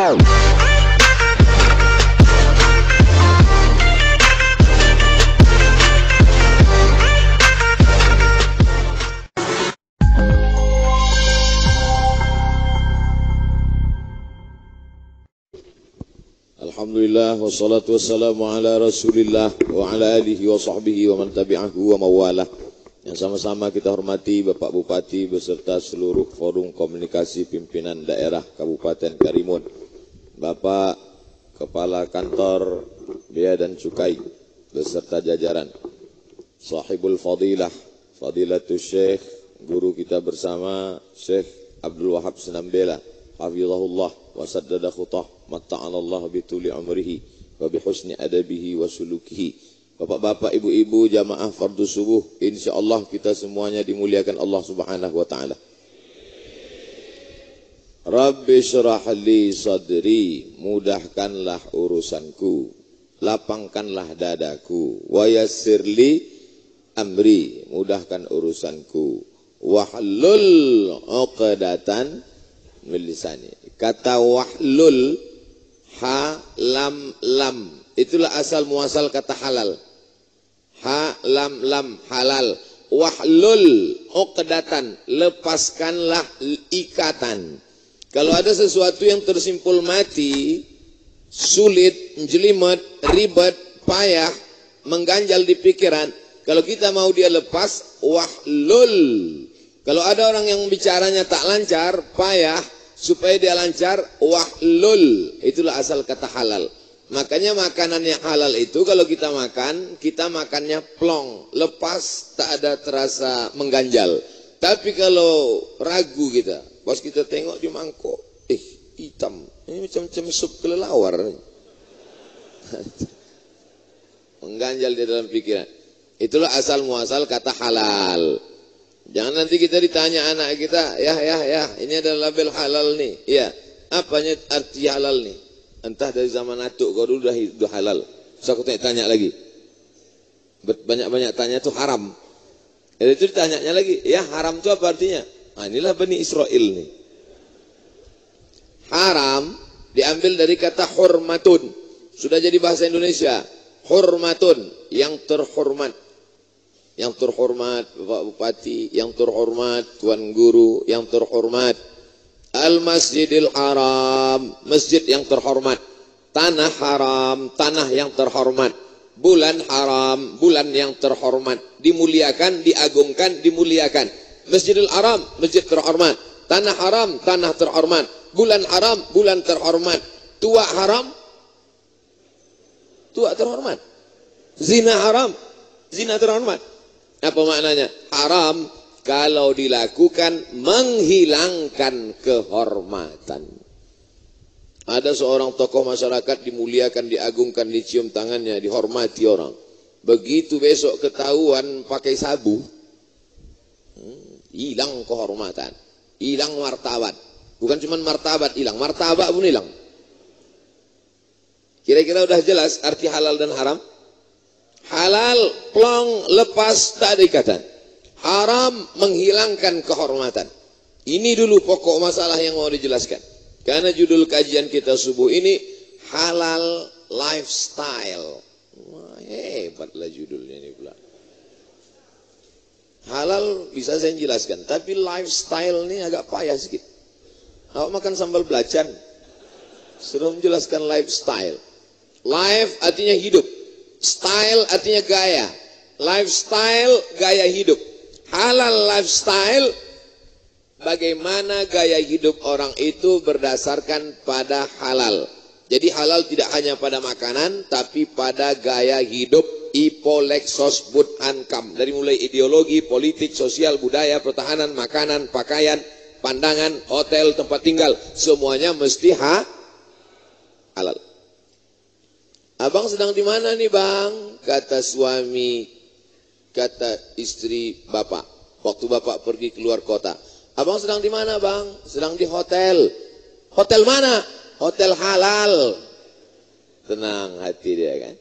Alhamdulillah wassalatu wassalamu ala Rasulillah wa ala alihi wa sahbihi wa man tabi'ahu wa mawalah. Yang sama-sama kita hormati Bapak Bupati beserta seluruh forum komunikasi pimpinan daerah Kabupaten Karimun, Bapak Kepala Kantor Bea dan Cukai beserta jajaran, Sahibul Fadilah, Fadilatul Syekh, guru kita bersama Syekh Abdul Wahab Senambela, hafizahullah wa saddada khutah, matta'anallah bituli umrihi wa bihusni adabihi wa sulukihi. Bapak-bapak, ibu-ibu, jamaah fardu subuh, insyaallah kita semuanya dimuliakan Allah Subhanahu wa taala. Rabbi syrah li sadri, mudahkanlah urusanku, lapangkanlah dadaku, wa yassir li amri, mudahkan urusanku, wahlul 'uqdatan min lisani. Kata wahlul, ha lam lam, itulah asal muasal kata halal. Ha lam lam, halal. Wahlul 'uqdatan, lepaskanlah ikatan. Kalau ada sesuatu yang tersimpul mati, sulit, jelimet, ribet, payah, mengganjal di pikiran, kalau kita mau dia lepas, wahlul. Kalau ada orang yang bicaranya tak lancar, payah, supaya dia lancar, wahlul. Itulah asal kata halal. Makanya makanan yang halal itu kalau kita makannya plong, lepas, tak ada terasa mengganjal. Tapi kalau ragu kita, pas kita tengok di mangkok, hitam, ini macam sup kelelawar. Mengganjal di dalam pikiran. Itulah asal muasal kata halal. Jangan nanti kita ditanya anak kita, ya, ini adalah label halal nih. Ya, apanya arti halal nih? Entah dari zaman atuk kau dulu dah halal. Terus aku tanya lagi. Banyak-banyak tanya itu haram. Itu ditanyanya lagi, ya haram itu apa artinya? Nah, inilah Bani Israel nih. Haram diambil dari kata hurmatun. Sudah jadi bahasa Indonesia. Hurmatun, yang terhormat. Yang terhormat Bapak Bupati, yang terhormat Tuan Guru, yang terhormat Al-Masjidil Haram, masjid yang terhormat. Tanah haram, tanah yang terhormat. Bulan haram, bulan yang terhormat. Dimuliakan, diagungkan, dimuliakan. Masjidil Haram, masjid terhormat. Tanah haram, tanah terhormat. Bulan haram, bulan terhormat. Tua haram, tua terhormat. Zina haram, zina terhormat. Apa maknanya? Haram kalau dilakukan menghilangkan kehormatan. Ada seorang tokoh masyarakat dimuliakan, diagungkan, dicium tangannya, dihormati orang. Begitu besok ketahuan pakai sabu, hilang kehormatan, hilang martabat. Bukan cuma martabat hilang, martabat pun hilang. Kira-kira udah jelas arti halal dan haram? Halal, plong, lepas, tak ada ikatan. Haram, menghilangkan kehormatan. Ini dulu pokok masalah yang mau dijelaskan. Karena judul kajian kita subuh ini, halal lifestyle. Wah, hebatlah judulnya ini pula. Halal bisa saya jelaskan, tapi lifestyle ini agak payah sedikit. Awak makan sambal belacan, suruh menjelaskan lifestyle. Life artinya hidup. Style artinya gaya. Lifestyle, gaya hidup. Halal lifestyle, bagaimana gaya hidup orang itu berdasarkan pada halal. Jadi halal tidak hanya pada makanan, tapi pada gaya hidup. Ipo, leksos, bud, ankam. Dari mulai ideologi, politik, sosial, budaya, pertahanan, makanan, pakaian, pandangan, hotel, tempat tinggal. Semuanya mesti halal. Abang sedang di mana nih bang? Kata suami, kata istri bapak. Waktu bapak pergi keluar kota. Abang sedang di mana bang? Sedang di hotel. Hotel mana? Hotel halal. Tenang hati dia kan.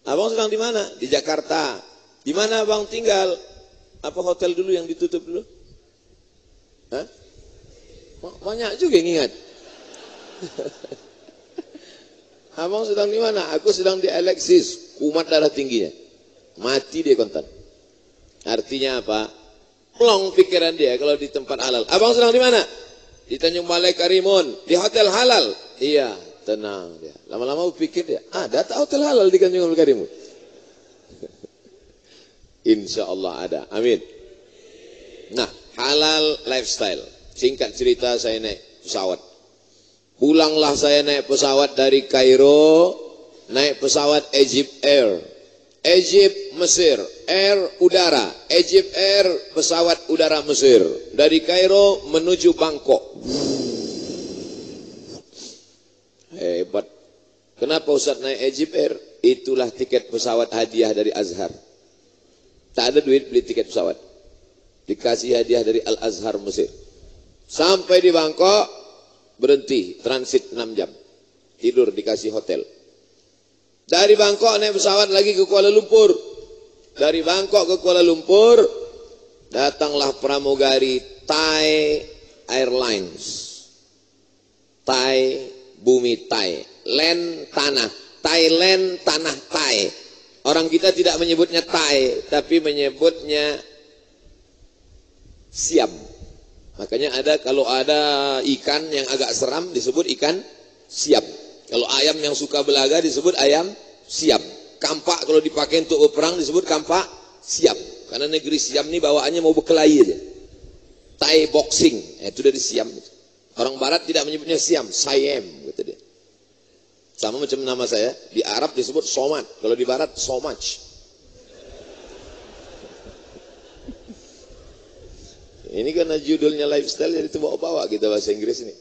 Abang sedang di mana? Di Jakarta. Di mana abang tinggal? Apa hotel dulu yang ditutup dulu? Hah? Banyak juga yang ingat. Abang sedang di mana? Aku sedang di Alexis, kumat darah tingginya. Mati dia kontan. Artinya apa? Plong pikiran dia kalau di tempat halal. Abang sedang di mana? Di Tanjung Balai Karimun, di hotel halal. Iya, tenang dia. Lama-lama pikir dia, ada tak hotel halal di Tanjung Balai Karimun? Insya Allah ada. Amin. Nah, halal lifestyle. Singkat cerita, saya naik pesawat. Pulanglah saya naik pesawat dari Kairo, naik pesawat Egypt Air. Egypt, Mesir, Air udara. Egypt Air, pesawat udara Mesir. Dari Kairo menuju Bangkok. Hebat. Kenapa Ustaz naik Egypt Air? Itulah tiket pesawat hadiah dari Azhar. Tak ada duit beli tiket pesawat. Dikasih hadiah dari Al-Azhar Mesir. Sampai di Bangkok, berhenti, transit 6 jam. Tidur dikasih hotel. Dari Bangkok naik pesawat lagi ke Kuala Lumpur. Dari Bangkok ke Kuala Lumpur, datanglah pramugari Thai Airlines. Thai, bumi Thai. Land, tanah. Thailand, tanah Thai. Orang kita tidak menyebutnya Thai, tapi menyebutnya Siam. Makanya kalau ada ikan yang agak seram disebut ikan siam. Kalau ayam yang suka belaga disebut ayam siam. Kampak kalau dipakai untuk berperang disebut kampak siam. Karena negeri Siam ini bawaannya mau berkelahi aja. Thai boxing, itu dari Siam. Orang Barat tidak menyebutnya Siam, Siam kata dia. Sama macam nama saya, di Arab disebut Somat, kalau di Barat Somach. Ini karena judulnya lifestyle jadi bawa-bawa kita bahasa Inggris ini.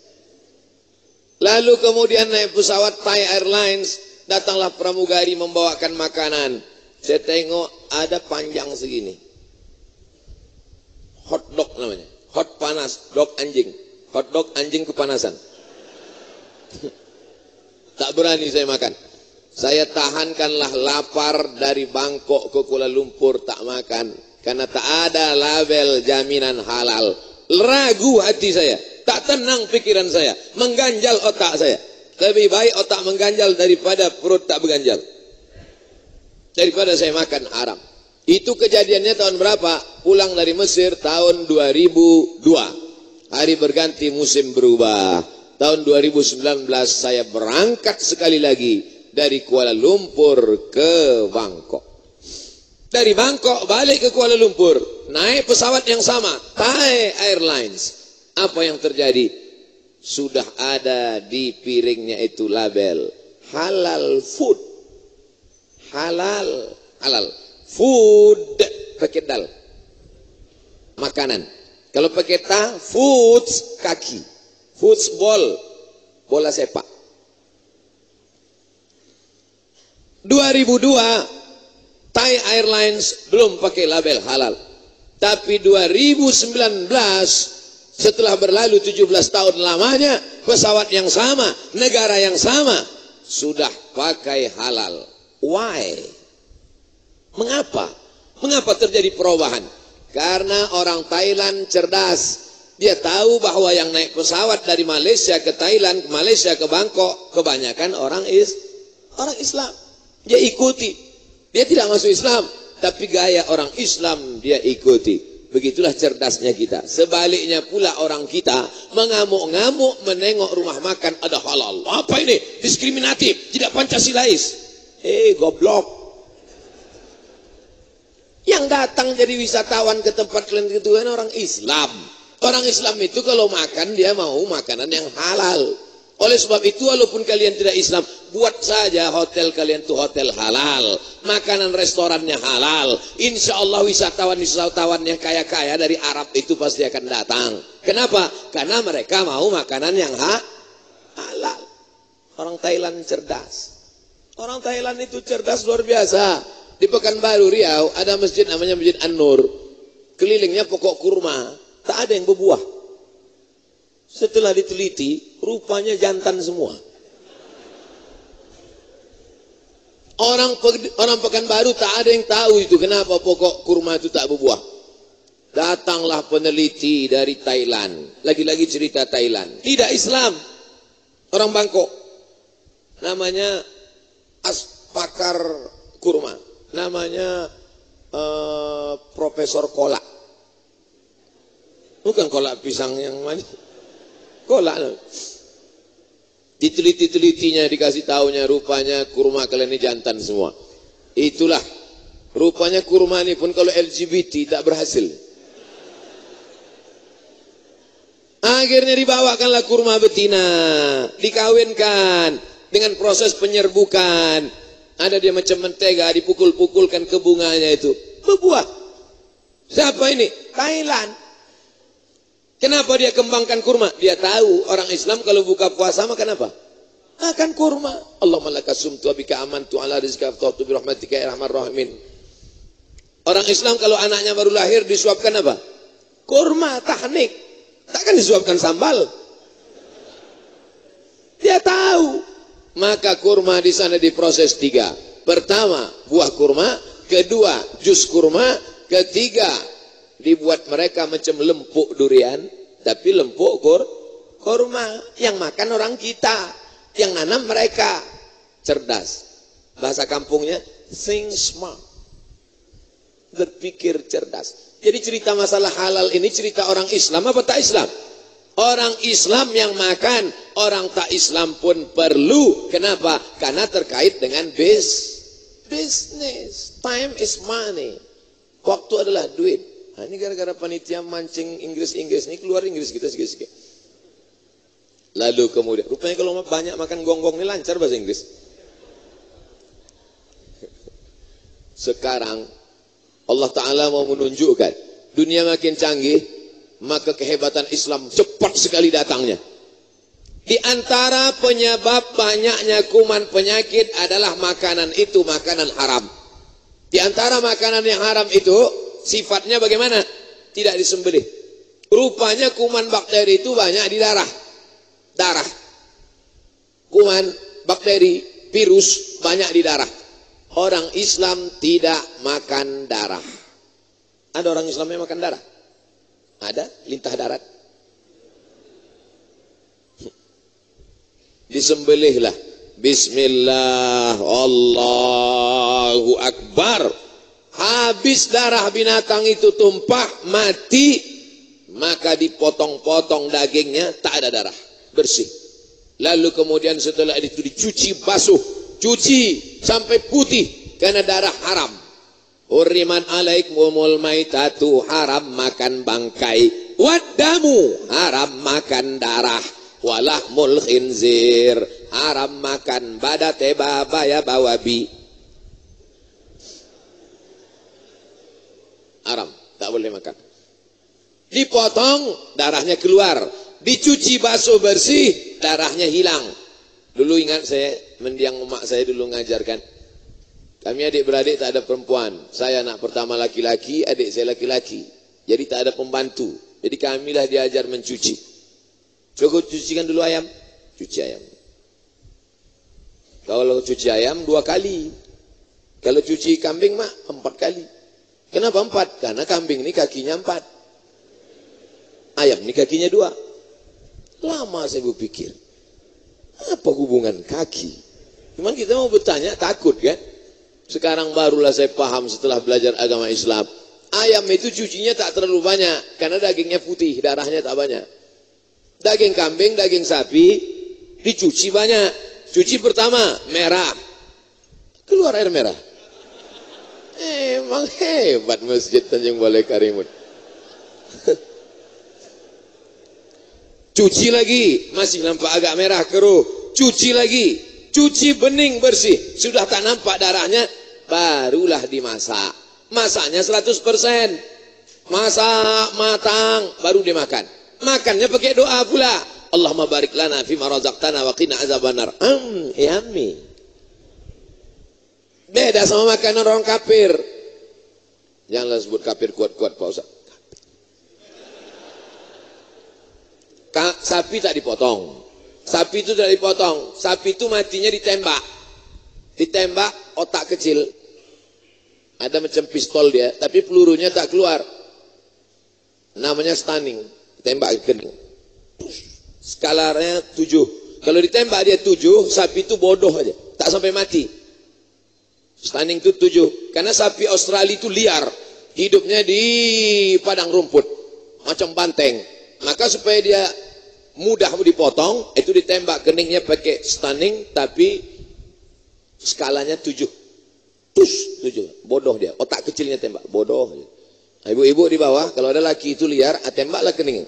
Lalu kemudian naik pesawat Thai Airlines, datanglah pramugari membawakan makanan. Saya tengok ada panjang segini. Hot dog namanya. Hot panas, dog anjing. Hot dog anjing kepanasan. Tak berani saya makan. Saya tahankanlah lapar dari Bangkok ke Kuala Lumpur tak makan. Karena tak ada label jaminan halal. Ragu hati saya. Tak tenang pikiran saya. Mengganjal otak saya. Lebih baik otak mengganjal daripada perut tak berganjal. Daripada saya makan haram. Itu kejadiannya tahun berapa? Pulang dari Mesir tahun 2002. Hari berganti musim berubah. Tahun 2019 saya berangkat sekali lagi. Dari Kuala Lumpur ke Bangkok. Dari Bangkok balik ke Kuala Lumpur, naik pesawat yang sama, Thai Airlines. Apa yang terjadi? Sudah ada di piringnya itu label halal food. Halal food, pakai dal. Makanan. Kalau pakai ta, foods kaki. Foods bola sepak. 2002 Thai Airlines belum pakai label halal. Tapi 2019 setelah berlalu 17 tahun lamanya, pesawat yang sama, negara yang sama sudah pakai halal. Why? Mengapa? Mengapa terjadi perubahan? Karena orang Thailand cerdas. Dia tahu bahwa yang naik pesawat dari Malaysia ke Thailand, Malaysia ke Bangkok, kebanyakan orang Islam. Dia ikuti. Dia tidak masuk Islam, tapi gaya orang Islam dia ikuti. Begitulah cerdasnya kita. Sebaliknya pula orang kita mengamuk-ngamuk menengok rumah makan ada halal. Apa ini? Diskriminatif, tidak Pancasilais. Goblok. Yang datang jadi wisatawan ke tempat kalian itu kan orang Islam. Orang Islam itu kalau makan dia mau makanan yang halal. Oleh sebab itu walaupun kalian tidak Islam, buat saja hotel kalian itu hotel halal, makanan restorannya halal. Insya Allah wisatawan yang kaya-kaya dari Arab itu pasti akan datang. Kenapa? Karena mereka mau makanan yang halal. Orang Thailand cerdas. Orang Thailand itu cerdas luar biasa. Di Pekanbaru Riau ada masjid namanya Masjid An-Nur. Kelilingnya pokok kurma, tak ada yang berbuah. Setelah diteliti, rupanya jantan semua. Orang Pekanbaru tak ada yang tahu itu kenapa pokok kurma itu tak berbuah. Datanglah peneliti dari Thailand. Lagi-lagi cerita Thailand. Tidak Islam. Orang Bangkok. namanya pakar kurma, namanya Profesor Kolak. Bukan kolak pisang yang manis, kolak. Diteliti-telitinya, dikasih taunya, rupanya kurma kalian ini jantan semua. Itulah rupanya kurma ini pun kalau LGBT tak berhasil. Akhirnya dibawakanlah kurma betina, dikawinkan dengan proses penyerbukan. Ada dia macam mentega, dipukul-pukulkan ke bunganya itu, berbuah. Siapa ini? Thailand. Kenapa dia kembangkan kurma? Dia tahu orang Islam kalau buka puasa makan apa? Makan kurma. Allahumma laka sumtu abika amantu ala rizqa aftatu bi rahmatika ya arhamar rahimin. Orang Islam kalau anaknya baru lahir disuapkan apa? Kurma, tahnik. Takkan disuapkan sambal. Dia tahu. Maka kurma di sana diproses 3. Pertama, buah kurma. Kedua, jus kurma. Ketiga, dibuat mereka macam lempuk durian, tapi lempuk kurma. Yang makan orang kita, yang nanam mereka. Cerdas. Bahasa kampungnya, think smart. Berpikir cerdas. Jadi cerita masalah halal ini cerita orang Islam apa tak Islam? Orang Islam yang makan, orang tak Islam pun perlu. Kenapa? Karena terkait dengan bisnis. Time is money. Waktu adalah duit. Nah, ini gara-gara panitia mancing Inggris ini keluar Inggris kita sikit-sikit. Lalu kemudian, rupanya kalau banyak makan gonggong ini lancar bahasa Inggris. Sekarang Allah Ta'ala mau menunjukkan dunia makin canggih, maka kehebatan Islam cepat sekali datangnya. Di antara penyebab banyaknya kuman penyakit adalah makanan itu makanan haram. Di antara makanan yang haram itu sifatnya bagaimana? Tidak disembelih. Rupanya kuman bakteri itu banyak di darah. Kuman, bakteri, virus banyak di darah. Orang Islam tidak makan darah. Ada orang Islam yang makan darah? Ada, lintah darat. Disembelihlah. Bismillah, Allahu Akbar. Habis darah binatang itu tumpah, mati, maka dipotong-potong dagingnya, tak ada darah, bersih. Lalu kemudian setelah itu dicuci basuh, cuci sampai putih, karena darah haram. Hurriman alaikumul maitatu, haram makan bangkai. Waddamu, haram makan darah. Walahmul khinzir, haram makan badate babaya bawabi. Haram, tak boleh makan. Dipotong, darahnya keluar. Dicuci basuh bersih, darahnya hilang. Dulu ingat saya, mendiang emak saya dulu ngajarkan. Kami adik-beradik tak ada perempuan. Saya anak pertama laki-laki, adik saya laki-laki. Jadi tak ada pembantu. Jadi kamilah diajar mencuci. Cukup cucikan dulu ayam. Cuci ayam. Kalau cuci ayam 2 kali. Kalau cuci kambing mak 4 kali. Kenapa 4? Karena kambing ini kakinya 4. Ayam ini kakinya 2. Lama saya berpikir. Apa hubungan kaki? Cuman kita mau bertanya takut kan? Sekarang barulah saya paham setelah belajar agama Islam. Ayam itu cucinya tak terlalu banyak. Karena dagingnya putih, darahnya tak banyak. Daging kambing, daging sapi, dicuci banyak. Cuci pertama, merah. Keluar air merah. Emang hebat Masjid Tanjung Balai Karimun. Cuci lagi, masih nampak agak merah, keruh. Cuci lagi. Cuci bening bersih, sudah tak nampak darahnya, barulah dimasak. Masaknya 100%. Masak, matang, baru dimakan. Makannya pakai doa pula. Allahumma barik lana fima razaqtana wa qina azabannar. Yummy. Beda sama makanan orang kafir. Janganlah sebut kafir kuat-kuat Pak Ustaz. Sapi tak dipotong. Sapi itu tidak dipotong. Sapi itu matinya ditembak. Ditembak otak kecil. Ada macam pistol dia, tapi pelurunya tak keluar. Namanya stunning. Tembak kening. Skalarnya 7. Kalau ditembak dia 7, sapi itu bodoh aja, tak sampai mati. Stunning itu 7. Karena sapi Australia itu liar, hidupnya di padang rumput, macam banteng. Maka supaya dia mudah dipotong, itu ditembak keningnya pakai stunning, tapi skalanya 7. Tus, 7. Bodoh dia, otak kecilnya tembak, bodoh. Ibu-ibu di bawah, kalau ada laki itu liar, tembaklah kening.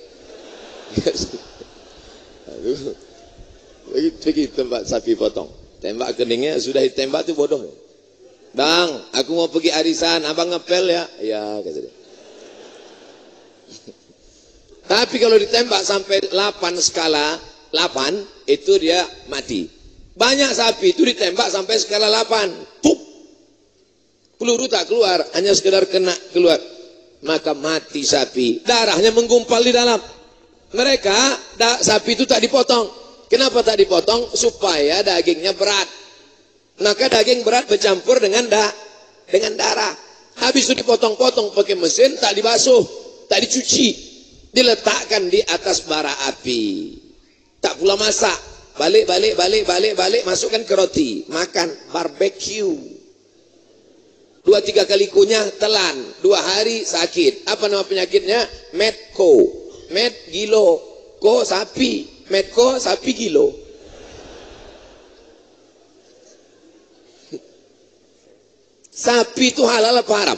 Begitu tempat sapi potong, tembak keningnya, sudah ditembak itu bodoh. Bang, aku mau pergi arisan, abang ngepel ya? Ya, kata dia. Tapi kalau ditembak sampai 8 skala 8, itu dia mati. Banyak sapi itu ditembak sampai skala 8, tup, peluru tak keluar, hanya sekedar kena keluar, maka mati sapi. Darahnya menggumpal di dalam. Mereka, sapi itu tak dipotong. Kenapa tak dipotong? Supaya dagingnya berat. Maka daging berat bercampur dengan darah. Habis itu dipotong-potong pakai mesin, tak dibasuh, tak dicuci, diletakkan di atas bara api. Tak pula masak. Balik, masukkan ke roti, makan barbecue. 2-3 kali kunyah, telan. 2 hari sakit. Apa nama penyakitnya? Medco. Med gilo, ko sapi, medco sapi gilo. Sapi itu halal apa haram?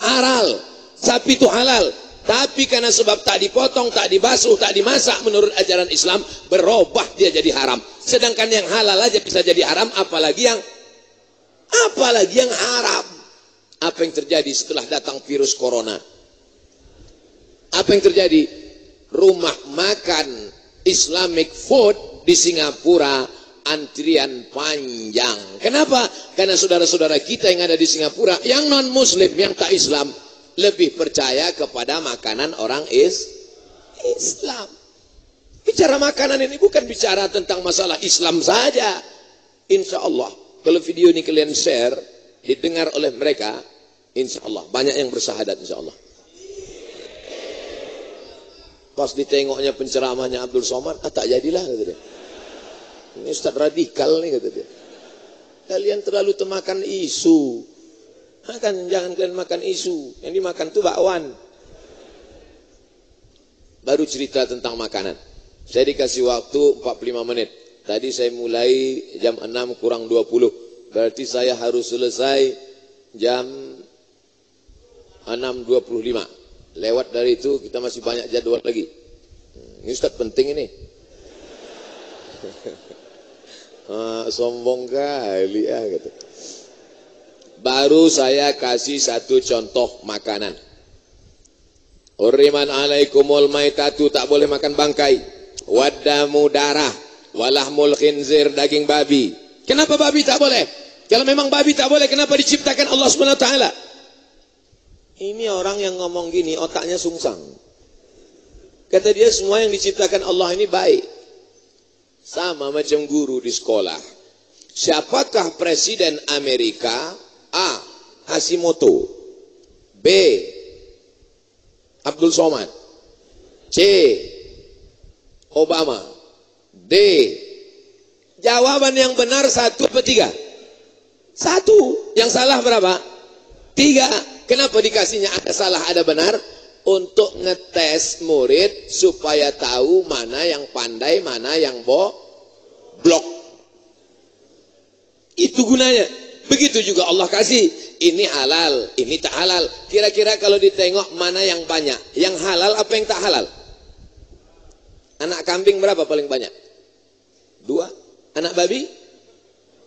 Halal. Sapi itu halal. Tapi karena sebab tak dipotong, tak dibasuh, tak dimasak menurut ajaran Islam, berubah dia jadi haram. Sedangkan yang halal aja bisa jadi haram, apalagi yang haram. Apa yang terjadi setelah datang virus corona? Apa yang terjadi? Rumah makan Islamic food di Singapura antrian panjang. Kenapa? Karena saudara-saudara kita yang ada di Singapura, yang non-muslim, yang tak Islam, lebih percaya kepada makanan orang Islam. Bicara makanan ini bukan bicara tentang masalah Islam saja. Insya Allah, kalau video ini kalian share, didengar oleh mereka, insya Allah banyak yang bersahadat, insya Allah. Pas ditengoknya penceramahnya Abdul Somad, tak jadilah, kata dia. Ini ustaz radikal nih, kata dia. Kalian terlalu termakan isu. Jangan kalian makan isu. Yang dimakan itu bakwan. Baru cerita tentang makanan. Saya dikasih waktu 45 menit. Tadi saya mulai jam 6 kurang 20. Berarti saya harus selesai jam 6.25. Lewat dari itu kita masih banyak jadwal lagi. Ini ustaz penting ini. Sombong kali ya, gitu. Baru saya kasih satu contoh makanan. Uriman alaikumul maitatu, tak boleh makan bangkai. Wadamu, darah. Walahmul khinzir, daging babi. Kenapa babi tak boleh? Kalau memang babi tak boleh, kenapa diciptakan Allah SWT? Ini orang yang ngomong gini otaknya sungsang. Kata dia semua yang diciptakan Allah ini baik. Sama macam guru di sekolah. Siapakah presiden Amerika? A. Hashimoto. B. Abdul Somad. C. Obama. D. Jawaban yang benar 1 atau 3? 1. Yang salah berapa? 3. Kenapa dikasihnya ada salah ada benar? Untuk ngetes murid supaya tahu mana yang pandai, mana yang blok. Itu gunanya. Begitu juga Allah kasih. Ini halal, ini tak halal. Kira-kira kalau ditengok mana yang banyak? Yang halal apa yang tak halal? Anak kambing berapa paling banyak? 2. Anak babi?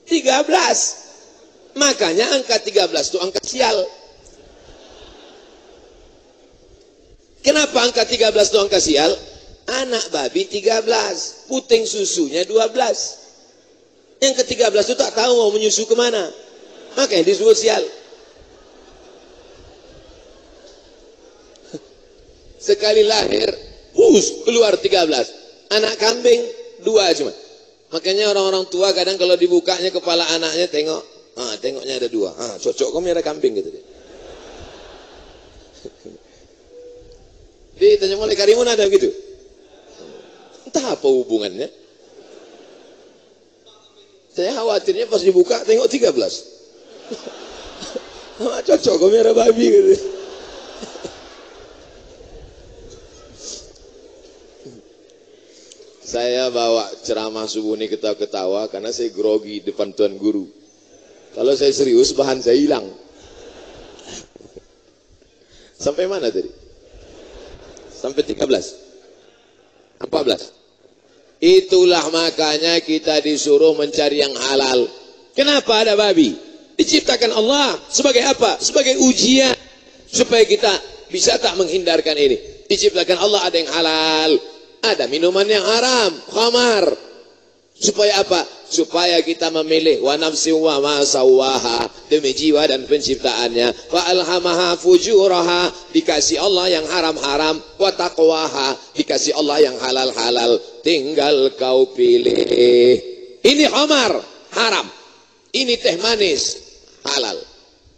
13. Makanya angka 13 itu angka sial. Kenapa angka 13 itu angka sial? Anak babi 13, puting susunya 12. Yang ke-13 itu tak tahu mau menyusu kemana. Makanya disebut sial. Sekali lahir, keluar 13. Anak kambing 2 cuma. Makanya orang-orang tua kadang kalau dibukanya kepala anaknya tengok, tengoknya ada 2. Cocok kau merah kambing gitu dia. Di Tanjung Balai Karimun ada begitu. Entah apa hubungannya. Saya khawatirnya pas dibuka tengok 13. Cocok kok merah babi gitu. Saya bawa ceramah subuh ini ketawa-ketawa karena saya grogi depan tuan guru. Kalau saya serius bahan saya hilang. Sampai mana tadi? Sampai 13. 14. Itulah makanya kita disuruh mencari yang halal. Kenapa ada babi? Diciptakan Allah sebagai apa? Sebagai ujian supaya kita bisa tak menghindarkan ini. Diciptakan Allah ada yang halal, ada minuman yang haram, khamar. Supaya apa? Supaya kita memilih wa nafsi wa ma sawaha, demi jiwa dan penciptaannya. Fa alhamaha fujuraha, dikasih Allah yang haram-haram, wa taqwaha, dikasih Allah yang halal-halal. Tinggal kau pilih. Ini khamar, haram. Ini teh manis, halal.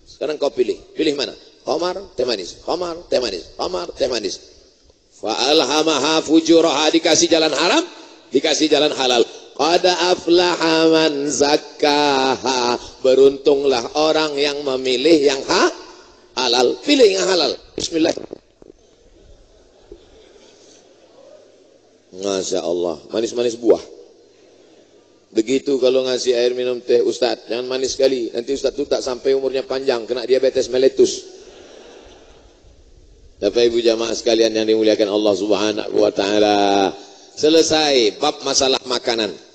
Sekarang kau pilih. Pilih mana? Khamar, teh manis. Khamar, teh manis. Khamar, teh manis. Fa alhamaha fujuraha, dikasih jalan haram, dikasih jalan halal. Qad aflaha man zakkaha, beruntunglah orang yang memilih yang halal. Pilih yang halal. Bismillah. Masya Allah, manis-manis buah. Begitu kalau ngasih air minum teh Ustadz, jangan manis sekali. Nanti Ustadz itu tak sampai umurnya panjang, kena diabetes meletus. Bapak Ibu jamaah sekalian yang dimuliakan Allah Subhanahu wa taala. Selesai bab masalah makanan.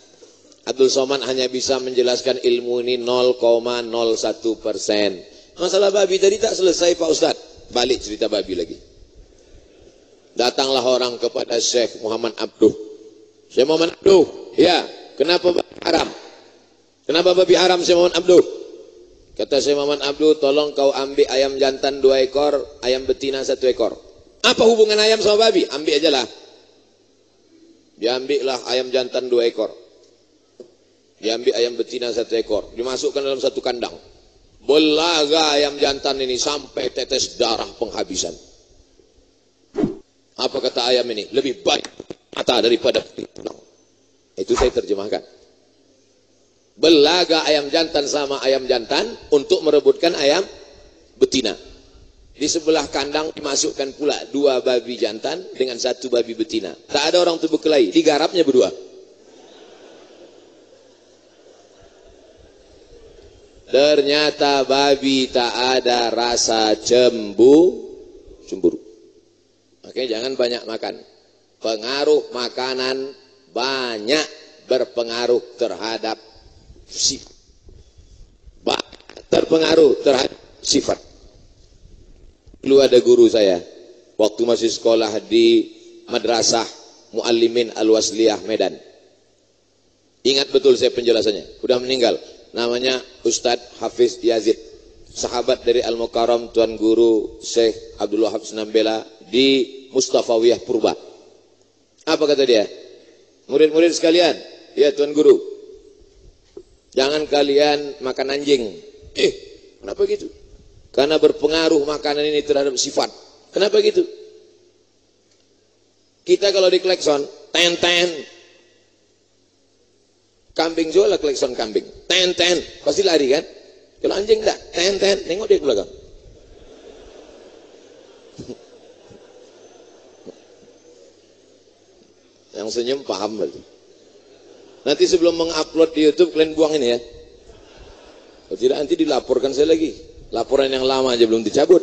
Abdul Somad hanya bisa menjelaskan ilmu ini 0,01%. Masalah babi tadi tak selesai Pak Ustadz. Balik cerita babi lagi. Datanglah orang kepada Syekh Muhammad Abduh. Syekh Muhammad Abduh, ya, kenapa babi haram? Kenapa babi haram Syekh Muhammad Abduh? Kata Syekh Muhammad Abduh, tolong kau ambil ayam jantan 2 ekor, ayam betina 1 ekor. Apa hubungan ayam sama babi? Ambil aja lah. Diambillah ayam jantan 2 ekor. Diambil ayam betina 1 ekor. Dimasukkan dalam satu kandang. Belaga ayam jantan ini sampai tetes darah penghabisan. Apa kata ayam ini? Lebih baik mata daripada tulang. Itu saya terjemahkan. Belaga ayam jantan sama ayam jantan untuk merebutkan ayam betina. Di sebelah kandang dimasukkan pula 2 babi jantan dengan 1 babi betina. Tak ada orang itu berkelahi, digarapnya berdua. Ternyata babi tak ada rasa cemburu. Makanya jangan banyak makan. Pengaruh makanan banyak berpengaruh terhadap sifat. Terpengaruh terhadap sifat. Dulu ada guru saya, waktu masih sekolah di Madrasah Muallimin Al-Wasliyah Medan. Ingat betul saya penjelasannya, sudah meninggal. Namanya Ustadz Hafiz Yazid, sahabat dari Al-Mukarram Tuan Guru Syekh Abdul Wahab Senambela di Mustafawiyah Purba. Apa kata dia? Murid-murid sekalian, ya Tuan Guru, jangan kalian makan anjing. Kenapa gitu? Karena berpengaruh makanan ini terhadap sifat. Kenapa gitu? Kita kalau di klekson, ten-ten. Kambing juga lah klekson kambing. Ten-ten, pasti lari kan? Kalau anjing enggak, ten-ten, nengok dia ke belakang. Yang senyum paham berarti. Nanti sebelum mengupload di YouTube kalian buang ini ya. Kalau tidak nanti dilaporkan saya lagi. Laporan yang lama aja belum dicabut.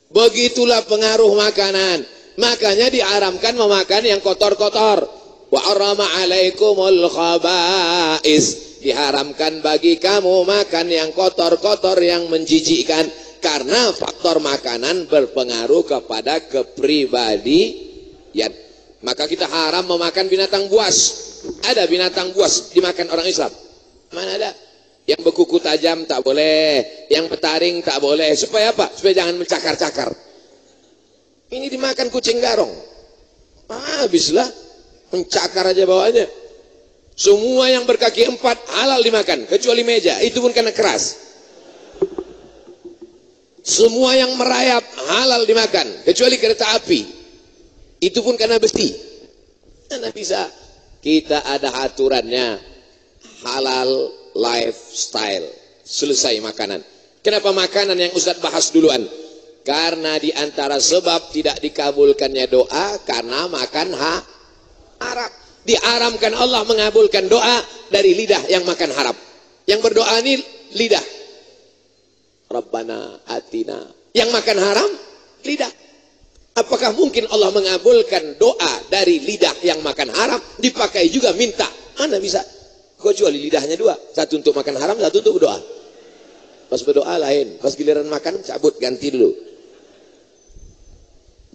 Begitulah pengaruh makanan. Makanya diharamkan memakan yang kotor-kotor. Wa harrama alaikumul khaba'is. Diharamkan bagi kamu makan yang kotor-kotor, yang menjijikkan. Karena faktor makanan berpengaruh kepada kepribadian. Maka kita haram memakan binatang buas. Ada binatang buas dimakan orang Islam? Mana ada? Yang berkuku tajam tak boleh, yang bertaring tak boleh. Supaya apa? Supaya jangan mencakar-cakar. Ini dimakan kucing garong. Habislah, mencakar aja bawahnya. Semua yang berkaki 4 halal dimakan, kecuali meja. Itu pun karena keras. Semua yang merayap halal dimakan, kecuali kereta api. Itu pun karena besi. Mana bisa. Kita ada aturannya. Halal lifestyle. Selesai makanan. Kenapa makanan yang Ustaz bahas duluan? Karena di antara sebab tidak dikabulkannya doa karena makan haram. Diharamkan Allah mengabulkan doa dari lidah yang makan haram. Yang berdoa ini lidah. Rabbana atina. Yang makan haram lidah. Apakah mungkin Allah mengabulkan doa dari lidah yang makan haram dipakai juga minta? Mana bisa? Kecuali lidahnya dua. Satu untuk makan haram, satu untuk berdoa. Pas berdoa lain, pas giliran makan cabut, ganti dulu.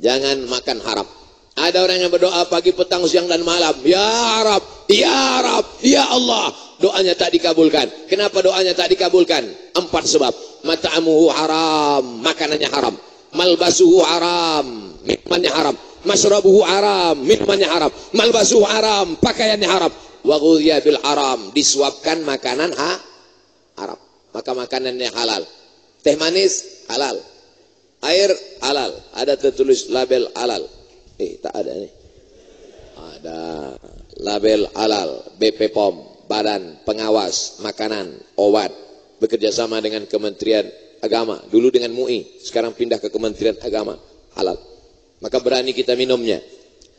Jangan makan haram. Ada orang yang berdoa pagi, petang, siang dan malam. Ya Rab, ya Rab, ya Allah. Doanya tak dikabulkan. Kenapa doanya tak dikabulkan? 4 sebab. Mata'amuhu haram, makanannya haram. Malbasuhu haram, minumannya haram. Masrabuhu haram, minumannya haram. Malbasuhu haram, pakaiannya haram. Wa ghudhiya bil haram, disuapkan makanan haram. Maka makanannya halal. Teh manis halal. Air halal. Ada tertulis label halal. Tak ada nih. Ada label halal. BP POM, Badan Pengawas Makanan Obat, bekerja sama dengan Kementerian Agama. Dulu dengan MUI, sekarang pindah ke Kementerian Agama. Halal. Maka berani kita minumnya.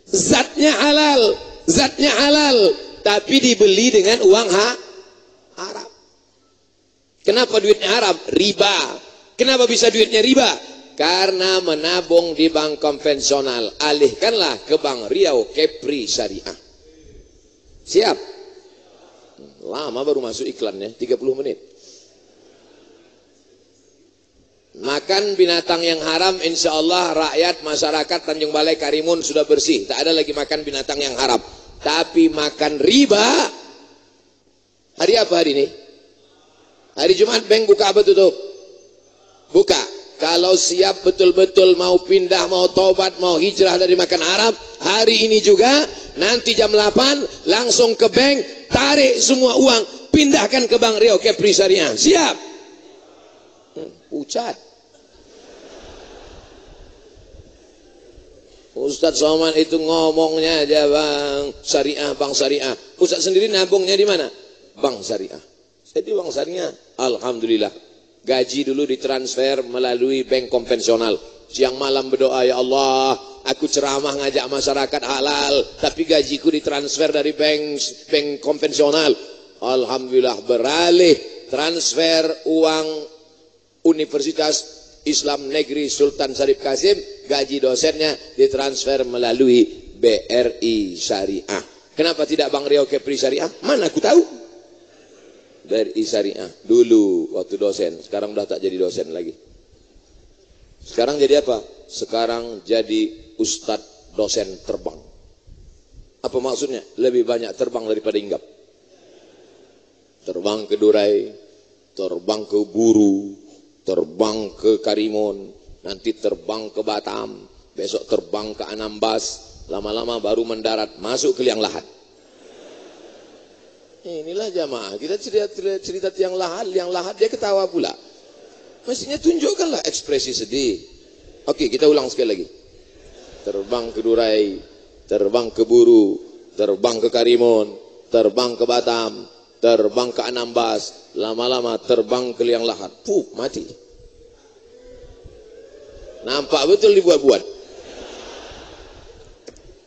Zatnya halal. Zatnya halal. Tapi dibeli dengan uang haram. Kenapa duitnya haram? Riba. Kenapa bisa duitnya riba? Karena menabung di bank konvensional. Alihkanlah ke Bank Riau Kepri Syariah. Siap? Lama baru masuk iklannya, 30 menit. Makan binatang yang haram, insya Allah rakyat, masyarakat Tanjung Balai Karimun sudah bersih. Tak ada lagi makan binatang yang haram. Tapi makan riba, hari apa hari ini? Hari Jumat bank buka apa tutup? Buka. Kalau siap betul-betul mau pindah, mau tobat, mau hijrah dari makan haram, hari ini juga, nanti jam 8, langsung ke bank, tarik semua uang, pindahkan ke Bank Riau Kepri Syariah. Siap? Pucat. Ustadz Somad itu ngomongnya aja Bang Syariah, Bank Syariah. Ustadz sendiri nabungnya di mana? Bank Syariah. Saya di Bank Syariah. Alhamdulillah. Gaji dulu ditransfer melalui bank konvensional. Siang malam berdoa, ya Allah, aku ceramah ngajak masyarakat halal, tapi gajiku ditransfer dari bank konvensional. Alhamdulillah, beralih transfer uang Universitas Islam Negeri Sultan Syarif Kasim, gaji dosennya ditransfer melalui BRI Syariah. Kenapa tidak Bank Riau Kepri Syariah? Mana aku tahu. BRI Syariah dulu waktu dosen, sekarang udah tak jadi dosen lagi. Sekarang jadi apa? Sekarang jadi ustadz dosen terbang. Apa maksudnya? Lebih banyak terbang daripada hinggap. Terbang ke Durai, terbang ke Buru, terbang ke Karimun, nanti terbang ke Batam, besok terbang ke Anambas, lama-lama baru mendarat masuk ke liang lahat. Inilah jamaah, kita cerita tiang lahat dia ketawa pula. Mestinya tunjukkanlah ekspresi sedih. Oke, kita ulang sekali lagi. Terbang ke Durai, terbang ke Buru, terbang ke Karimun, terbang ke Batam, terbang ke Anambas, lama-lama terbang ke liang lahat. Mati. Nampak betul dibuat-buat.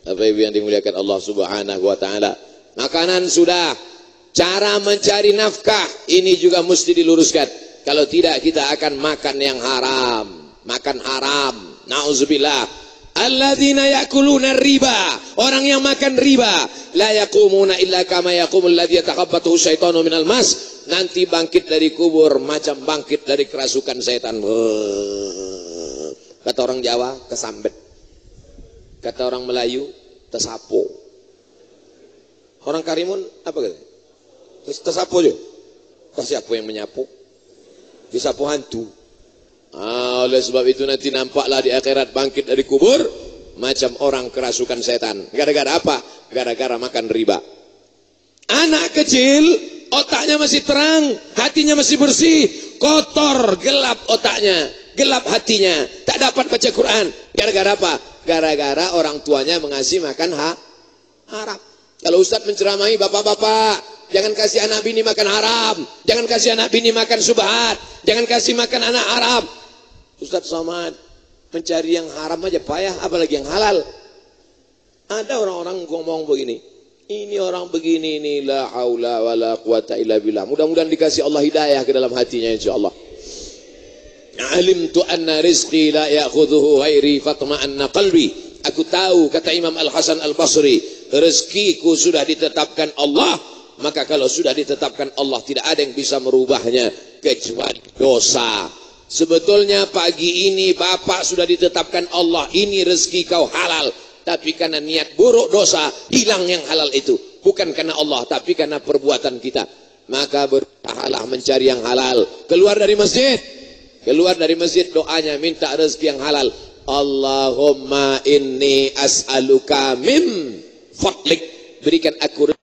Bapak Ibu yang dimuliakan Allah Subhanahu wa taala. Makanan sudah. Cara mencari nafkah ini juga mesti diluruskan. Kalau tidak kita akan makan yang haram. Makan haram. Nauzubillah. Alladzina yakuluna riba. Orang yang makan riba. La yakumuna illa kama yakumul ladzi yatakhabbathu syaitanu minal mas. Nanti bangkit dari kubur macam bangkit dari kerasukan setan. Kata orang Jawa, kesambet. Kata orang Melayu, tersapu. Orang Karimun apa kata? Tersapu aja. Siapa yang menyapu? Disapu hantu. Oleh sebab itu nanti nampaklah di akhirat bangkit dari kubur macam orang kerasukan setan. Gara-gara apa? Gara-gara makan riba. Anak kecil otaknya masih terang, hatinya masih bersih, kotor, gelap otaknya, gelap hatinya, tak dapat baca Quran. Gara-gara apa? Gara-gara orang tuanya mengasih makan haram. Kalau Ustadz menceramahi bapak-bapak, jangan kasih anak bini makan haram, jangan kasih anak bini makan subhat, jangan kasih makan anak haram. Ustadz Somad mencari yang haram aja payah, apalagi yang halal. Ada orang-orang ngomong begini, ini orang begini ini la haula wala quwata illa billah. Mudah-mudahan dikasih Allah hidayah ke dalam hatinya insyaallah. Alimtu anna rizqi la ya'khudhuhu ghairi fatma'anna qalbi. Aku tahu, kata Imam Al-Hasan Al-Basri, rezekiku sudah ditetapkan Allah, maka kalau sudah ditetapkan Allah tidak ada yang bisa merubahnya kecuali dosa. Sebetulnya pagi ini bapak sudah ditetapkan Allah, ini rezeki kau halal, tapi karena niat buruk dosa hilang yang halal itu, bukan karena Allah tapi karena perbuatan kita. Maka berusahalah mencari yang halal. Keluar dari masjid, doanya minta rezeki yang halal. Allahumma inni as'aluka min fadlik, berikan aku